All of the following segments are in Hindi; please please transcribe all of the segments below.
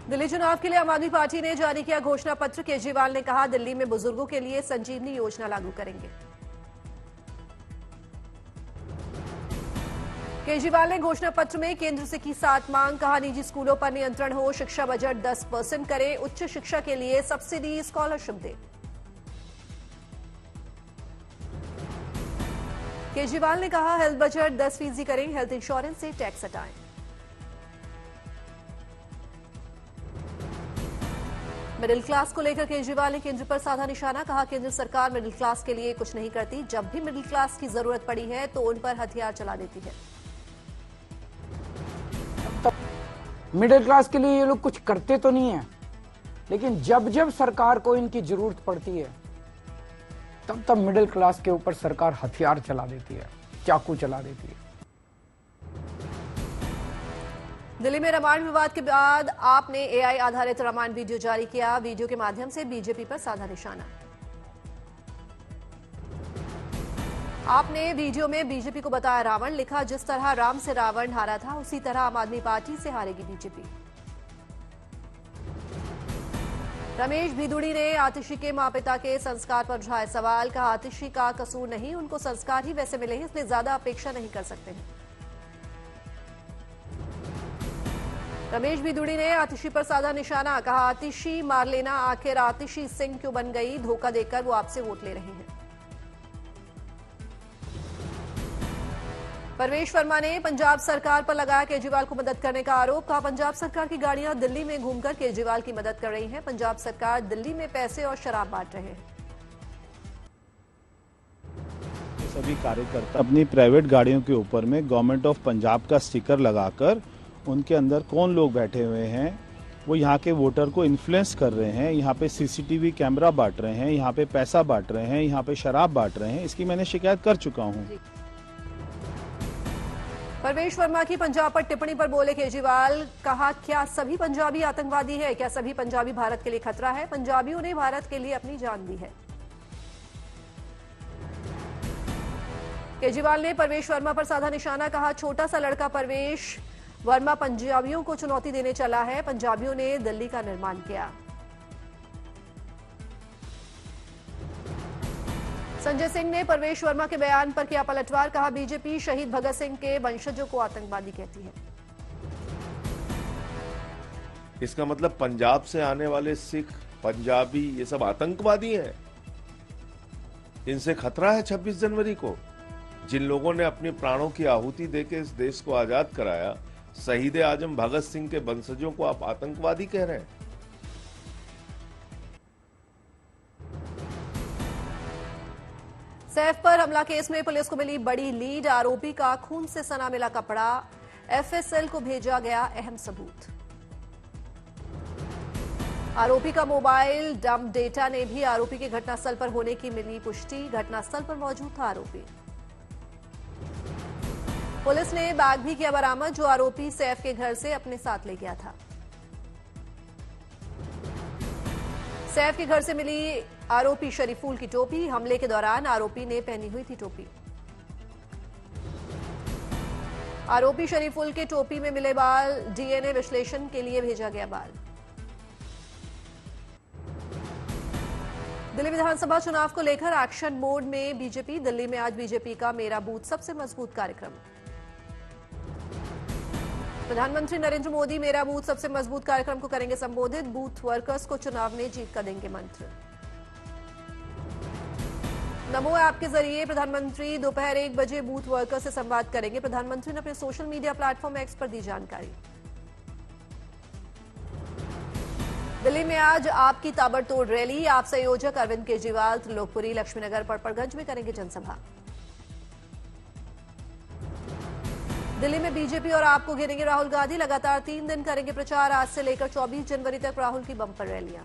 दिल्ली चुनाव के लिए आम आदमी पार्टी ने जारी किया घोषणा पत्र। केजरीवाल ने कहा दिल्ली में बुजुर्गों के लिए संजीवनी योजना लागू करेंगे। केजरीवाल ने घोषणा पत्र में केंद्र से की 7 मांग। कहा निजी स्कूलों पर नियंत्रण हो, शिक्षा बजट 10% करें, उच्च शिक्षा के लिए सब्सिडी स्कॉलरशिप दें। केजरीवाल ने कहा हेल्थ बजट 10% करें, हेल्थ इंश्योरेंस से टैक्स हटाएं। मिडिल क्लास को लेकर केजरीवाल ने केंद्र पर साधा निशाना। कहा केंद्र सरकार मिडिल क्लास के लिए कुछ नहीं करती, जब भी मिडिल क्लास की जरूरत पड़ी है तो उन पर हथियार चला देती है। मिडिल क्लास के लिए ये लोग कुछ करते तो नहीं है, लेकिन जब जब सरकार को इनकी जरूरत पड़ती है तब तब मिडिल क्लास के ऊपर सरकार हथियार चला देती है, चाकू चला देती है। दिल्ली में रामायण विवाद के बाद आपने एआई आधारित रामायण वीडियो जारी किया। वीडियो के माध्यम से बीजेपी पर साधा निशाना। आपने वीडियो में बीजेपी को बताया रावण। लिखा जिस तरह राम से रावण हारा था उसी तरह आम आदमी पार्टी से हारेगी बीजेपी। रमेश भिदुड़ी ने आतिशी के मां पिता के संस्कार पर उठाया सवाल। कहा आतिशी का कसूर नहीं, उनको संस्कार ही वैसे मिले हैं, इसलिए ज्यादा अपेक्षा नहीं कर सकते हैं। रमेश भिदुड़ी ने आतिशी पर साधा निशाना। कहा आतिशी मार लेना, आखिर आतिशी सिंह क्यों बन गई, धोखा देकर वो आपसे वोट ले रहे हैं। परवेश वर्मा ने पंजाब सरकार पर लगाया केजरीवाल को मदद करने का आरोप। कहा पंजाब सरकार की गाड़ियां दिल्ली में घूमकर केजरीवाल की मदद कर रही हैं। पंजाब सरकार दिल्ली में पैसे और शराब बांट रहे हैं। सभी कार्यकर्ता अपनी प्राइवेट गाड़ियों के ऊपर में गवर्नमेंट ऑफ पंजाब का स्टिकर लगाकर उनके अंदर कौन लोग बैठे हुए हैं वो यहाँ के वोटर को इन्फ्लुएंस कर रहे हैं, यहाँ पे सीसीटीवी कैमरा बांट रहे हैं, यहाँ पे पैसा बांट रहे हैं, यहाँ पे शराब बांट रहे हैं। इसकी मैंने शिकायत कर चुका हूँ। परवेश वर्मा की पंजाब पर टिप्पणी पर बोले केजरीवाल। कहा क्या सभी पंजाबी आतंकवादी है, क्या सभी पंजाबी भारत के लिए खतरा है? पंजाबियों ने भारत के लिए अपनी जान दी है। केजरीवाल ने परवेश वर्मा पर साधा निशाना। कहा छोटा सा लड़का परवेश वर्मा पंजाबियों को चुनौती देने चला है। पंजाबियों ने दिल्ली का निर्माण किया। संजय सिंह ने परवेश वर्मा के बयान पर किया पलटवार। कहा बीजेपी शहीद भगत सिंह के वंशजों को आतंकवादी कहती है। इसका मतलब पंजाब से आने वाले सिख, पंजाबी ये सब आतंकवादी हैं। इनसे खतरा है 26 जनवरी को। जिन लोगों ने अपने प्राणों की आहुति देके इस देश को आजाद कराया, शहीद आजम भगत सिंह के वंशजों को आप आतंकवादी कह रहे हैं। सैफ पर हमला केस में पुलिस को मिली बड़ी लीड। आरोपी का खून से सना मिला कपड़ा, एफएसएल को भेजा गया अहम सबूत। आरोपी का मोबाइल डंप डेटा ने भी आरोपी के घटनास्थल पर होने की मिली पुष्टि। घटनास्थल पर मौजूद था आरोपी। पुलिस ने बैग भी किया बरामद जो आरोपी सैफ के घर से अपने साथ ले गया था। सैफ के घर से मिली आरोपी शरीफुल की टोपी। हमले के दौरान आरोपी ने पहनी हुई थी टोपी। आरोपी शरीफुल के टोपी में मिले बाल डीएनए विश्लेषण के लिए भेजा गया बाल। दिल्ली विधानसभा चुनाव को लेकर एक्शन मोड में बीजेपी। दिल्ली में आज बीजेपी का मेरा बूथ सबसे मजबूत कार्यक्रम। प्रधानमंत्री नरेंद्र मोदी मेरा बूथ सबसे मजबूत कार्यक्रम को करेंगे संबोधित। बूथ वर्कर्स को चुनाव में जीत का देंगे मंत्र। नमो ऐप के जरिए प्रधानमंत्री दोपहर 1 बजे बूथ वर्कर्स से संवाद करेंगे। प्रधानमंत्री ने अपने सोशल मीडिया प्लेटफॉर्म एक्स पर दी जानकारी। दिल्ली में आज आपकी ताबड़तोड़ रैली। आप संयोजक अरविंद केजरीवाल त्रिलोकपुरी, लक्ष्मीनगर, पड़पड़गंज में करेंगे जनसभा। दिल्ली में बीजेपी और आप को घेरेंगे राहुल गांधी। लगातार 3 दिन करेंगे प्रचार। आज से लेकर 24 जनवरी तक राहुल की बम्पर रैलियां।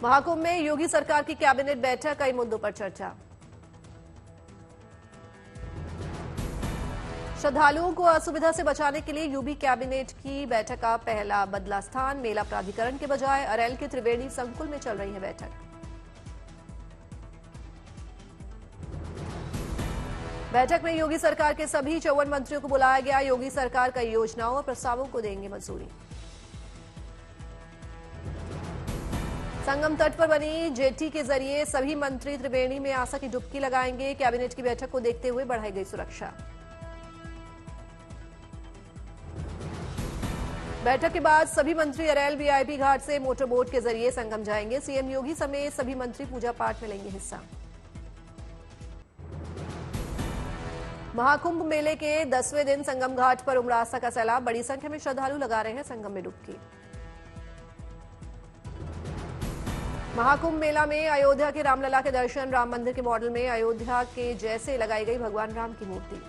महाकुंभ में योगी सरकार की कैबिनेट बैठक, कई मुद्दों पर चर्चा। श्रद्धालुओं को असुविधा से बचाने के लिए यूपी कैबिनेट की बैठक का पहला बदला स्थान। मेला प्राधिकरण के बजाय अरैल के त्रिवेणी संकुल में चल रही है बैठक। बैठक में योगी सरकार के सभी 54 मंत्रियों को बुलाया गया। योगी सरकार कई योजनाओं और प्रस्तावों को देंगे मंजूरी। संगम तट पर बनी जेटी के जरिए सभी मंत्री त्रिवेणी में आशा की डुबकी लगाएंगे। कैबिनेट की बैठक को देखते हुए बढ़ाई गई सुरक्षा। बैठक के बाद सभी मंत्री अरैल वीआईपी घाट से मोटर बोट के जरिए संगम जाएंगे। सीएम योगी समेत सभी मंत्री पूजा पाठ में लेंगे हिस्सा। महाकुंभ मेले के 10वें दिन संगम घाट पर उमड़ा आस्था का सैलाब। बड़ी संख्या में श्रद्धालु लगा रहे हैं संगम में डुबकी। महाकुंभ मेला में अयोध्या के रामलला के दर्शन। राम मंदिर के मॉडल में अयोध्या के जैसे लगाई गई भगवान राम की मूर्ति।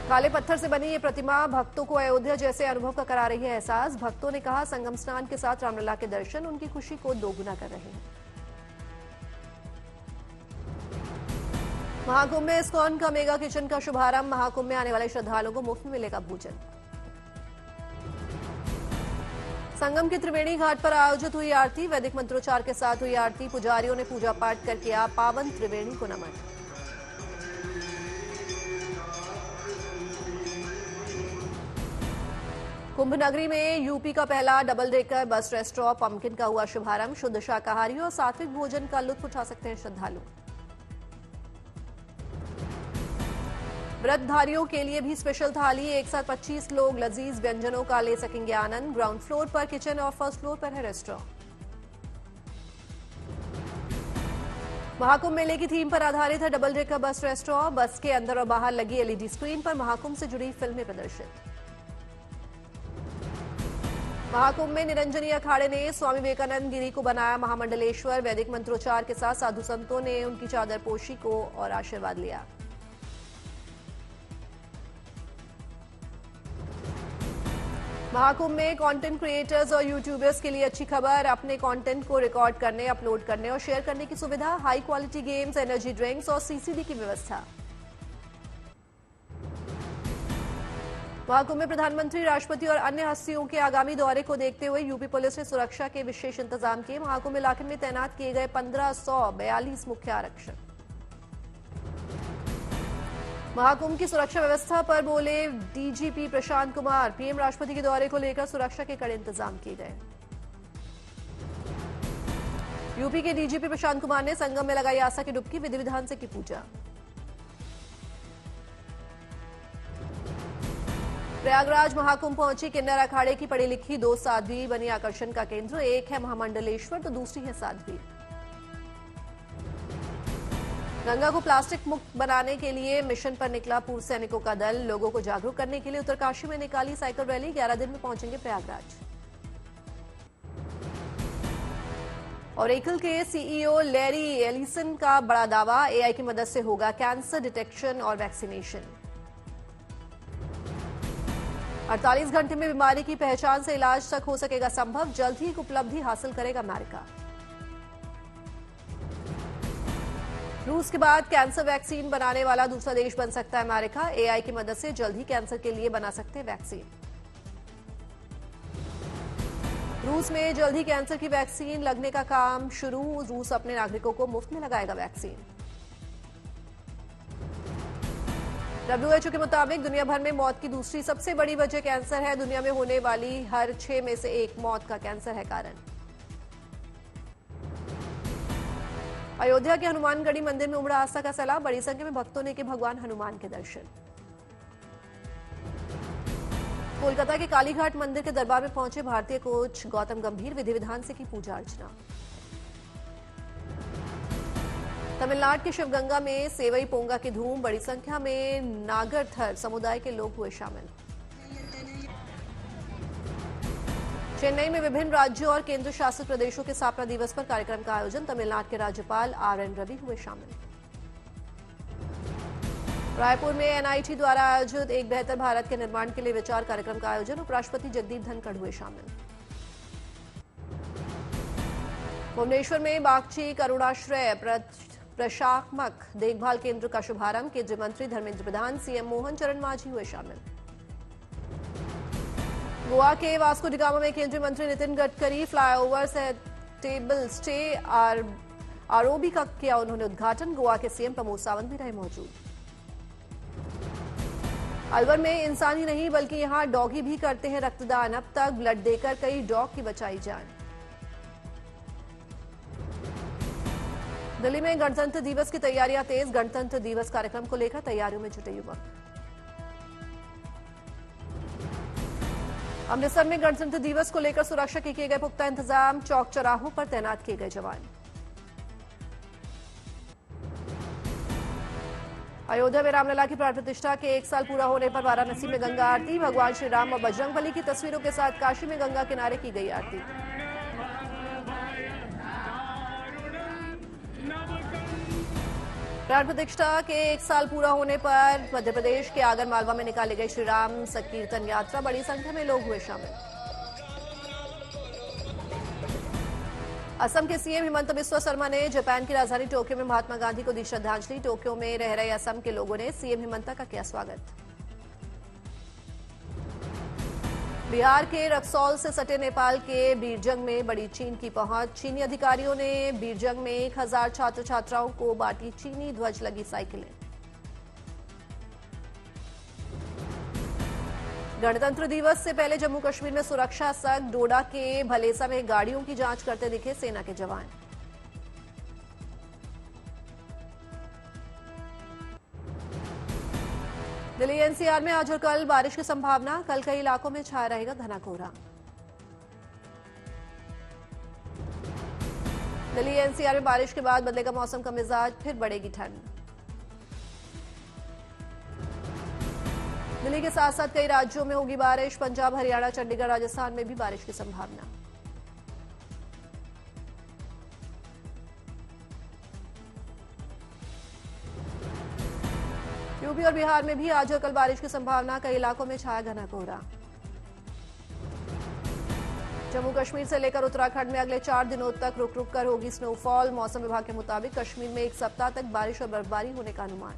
काले पत्थर से बनी ये प्रतिमा भक्तों को अयोध्या जैसे अनुभव का करा रही है एहसास। भक्तों ने कहा संगम स्नान के साथ रामलला के दर्शन उनकी खुशी को दोगुना कर रहे हैं। महाकुंभ में इस्कॉन का मेगा किचन का शुभारंभ। महाकुंभ में आने वाले श्रद्धालुओं को मुफ्त में मिलेगा भोजन। संगम के त्रिवेणी घाट पर आयोजित हुई आरती। वैदिक मंत्रोच्चार के साथ हुई आरती। पुजारियों ने पूजा पाठ कर किया पावन त्रिवेणी को नमन। कुंभ नगरी में यूपी का पहला double decker bus restaurant pumpkin का हुआ शुभारंभ। शुद्ध शाकाहारी और सात्विक भोजन का लुत्फ उठा सकते हैं श्रद्धालु। व्रतधारियों के लिए भी स्पेशल थाली। एक साथ 25 लोग लजीज व्यंजनों का ले सकेंगे आनंद। ग्राउंड फ्लोर पर किचन और फर्स्ट फ्लोर पर है रेस्टोरेंट। महाकुंभ मेले की थीम पर आधारित है डबल डेकर बस रेस्टोरेंट। बस के अंदर और बाहर लगी एलईडी स्क्रीन पर महाकुंभ से जुड़ी फिल्में प्रदर्शित। महाकुंभ में निरंजनी अखाड़े ने स्वामी विवेकानंद गिरी को बनाया महामंडलेश्वर। वैदिक मंत्रोच्चार के साथ साधु संतों ने उनकी चादर पोशी को और आशीर्वाद लिया। महाकुंभ में कंटेंट क्रिएटर्स और यूट्यूबर्स के लिए अच्छी खबर। अपने कंटेंट को रिकॉर्ड करने, अपलोड करने और शेयर करने की सुविधा। High quality games, energy drinks और सीसीडी की व्यवस्था। महाकुंभ में प्रधानमंत्री, राष्ट्रपति और अन्य हस्तियों के आगामी दौरे को देखते हुए यूपी पुलिस ने सुरक्षा के विशेष इंतजाम किए। महाकुंभ इलाके में तैनात किए गए 1542 मुख्य आरक्षक। महाकुंभ की सुरक्षा व्यवस्था पर बोले डीजीपी प्रशांत कुमार। पीएम राष्ट्रपति के दौरे को लेकर सुरक्षा के कड़े इंतजाम किए गए। यूपी के डीजीपी प्रशांत कुमार ने संगम में लगाई आस्था की डुबकी। विधि विधान से की पूजा। प्रयागराज महाकुंभ पहुंची किन्नर अखाड़े की पढ़ी लिखी 2 साध्वी बनी आकर्षण का केंद्र। एक है महामंडलेश्वर तो दूसरी है साध्वी। गंगा को प्लास्टिक मुक्त बनाने के लिए मिशन पर निकला पूर्व सैनिकों का दल। लोगों को जागरूक करने के लिए उत्तरकाशी में निकाली साइकिल रैली। 11 दिन में पहुंचेंगे प्रयागराज। ओरेकल के सीईओ लैरी एलिसन का बड़ा दावा। एआई की मदद से होगा कैंसर डिटेक्शन और वैक्सीनेशन। 48 घंटे में बीमारी की पहचान से इलाज तक हो सकेगा संभव। जल्द ही एक उपलब्धि हासिल करेगा अमेरिका। रूस के बाद कैंसर वैक्सीन बनाने वाला दूसरा देश बन सकता है अमेरिका। एआई की मदद से जल्द ही कैंसर के लिए बना सकते हैं वैक्सीन। रूस में जल्द ही कैंसर की वैक्सीन लगने का काम शुरू। रूस अपने नागरिकों को मुफ्त में लगाएगा वैक्सीन। WHO के मुताबिक दुनिया भर में मौत की दूसरी सबसे बड़ी वजह कैंसर है। दुनिया में होने वाली हर 6 में से 1 मौत का कैंसर है कारण। अयोध्या के हनुमानगढ़ी मंदिर में उमड़ा आस्था का सैलाब। बड़ी संख्या में भक्तों ने किए भगवान हनुमान के दर्शन। कोलकाता के कालीघाट मंदिर के दरबार में पहुंचे भारतीय कोच गौतम गंभीर। विधि विधान से की पूजा अर्चना। तमिलनाडु के शिवगंगा में सेवई पोंगा की धूम। बड़ी संख्या में नागरथर समुदाय के लोग हुए शामिल। चेन्नई में विभिन्न राज्यों और केंद्र शासित प्रदेशों के स्थापना दिवस पर कार्यक्रम का आयोजन। तमिलनाडु के राज्यपाल RN रवि हुए शामिल। रायपुर में एनआईटी द्वारा आयोजित एक बेहतर भारत के निर्माण के लिए विचार कार्यक्रम का आयोजन। उपराष्ट्रपति जगदीप धनखड़ हुए शामिल। भुवनेश्वर में बागची करुणाश्रय प्रशासक देखभाल केंद्र का शुभारंभ। केंद्रीय मंत्री धर्मेंद्र प्रधान, सीएम मोहन चरण मांझी हुए शामिल। गोवा के वास्को डिगामा में केंद्रीय मंत्री नितिन गडकरी फ्लाईओवर से टेबल स्टे आरओबी का किया उन्होंने उद्घाटन। गोवा के सीएम प्रमोद सावंत भी रहे मौजूद। अलवर में इंसान ही नहीं बल्कि यहां डॉगी भी करते हैं रक्तदान। अब तक ब्लड देकर कई डॉग की बचाई जान। दिल्ली में गणतंत्र दिवस की तैयारियां तेज। गणतंत्र दिवस कार्यक्रम को लेकर तैयारियों में जुटे युवक। अमृतसर में गणतंत्र दिवस को लेकर सुरक्षा के किए गए पुख्ता इंतजाम। चौक चौराहों पर तैनात किए गए जवान। अयोध्या में रामलला की प्राण प्रतिष्ठा के 1 साल पूरा होने पर वाराणसी में गंगा आरती। भगवान श्री राम और बजरंगबली की तस्वीरों के साथ काशी में गंगा किनारे की गई आरती। प्राण प्रतिष्ठा के 1 साल पूरा होने पर मध्य प्रदेश के आगर मालवा में निकाली गई श्री राम संकीर्तन यात्रा। बड़ी संख्या में लोग हुए शामिल। असम के सीएम हिमंत बिस्वा शर्मा ने जापान की राजधानी टोक्यो में महात्मा गांधी को दी श्रद्धांजलि। टोक्यो में रह रहे असम के लोगों ने सीएम हिमंत का किया स्वागत। बिहार के रक्सौल से सटे नेपाल के बीरजंग में बड़ी चीन की पहुंच। चीनी अधिकारियों ने बीरजंग में 1000 छात्र छात्राओं को बांटी चीनी ध्वज लगी साइकिलें। गणतंत्र दिवस से पहले जम्मू कश्मीर में सुरक्षा सख्त। डोडा के भलेसा में गाड़ियों की जांच करते दिखे सेना के जवान। दिल्ली एनसीआर में आज और कल बारिश की संभावना। कल कई इलाकों में छाया रहेगा घना कोहरा। दिल्ली एनसीआर में बारिश के बाद बदलेगा मौसम का मिजाज। फिर बढ़ेगी ठंड। दिल्ली के साथ साथ कई राज्यों में होगी बारिश। पंजाब, हरियाणा, चंडीगढ़, राजस्थान में भी बारिश की संभावना। यूपी और बिहार में भी आज और कल बारिश की संभावना। कई इलाकों में छाया घना कोहरा। जम्मू कश्मीर से लेकर उत्तराखंड में अगले 4 दिनों तक रुक रुक कर होगी स्नोफॉल। मौसम विभाग के मुताबिक कश्मीर में 1 सप्ताह तक बारिश और बर्फबारी होने का अनुमान।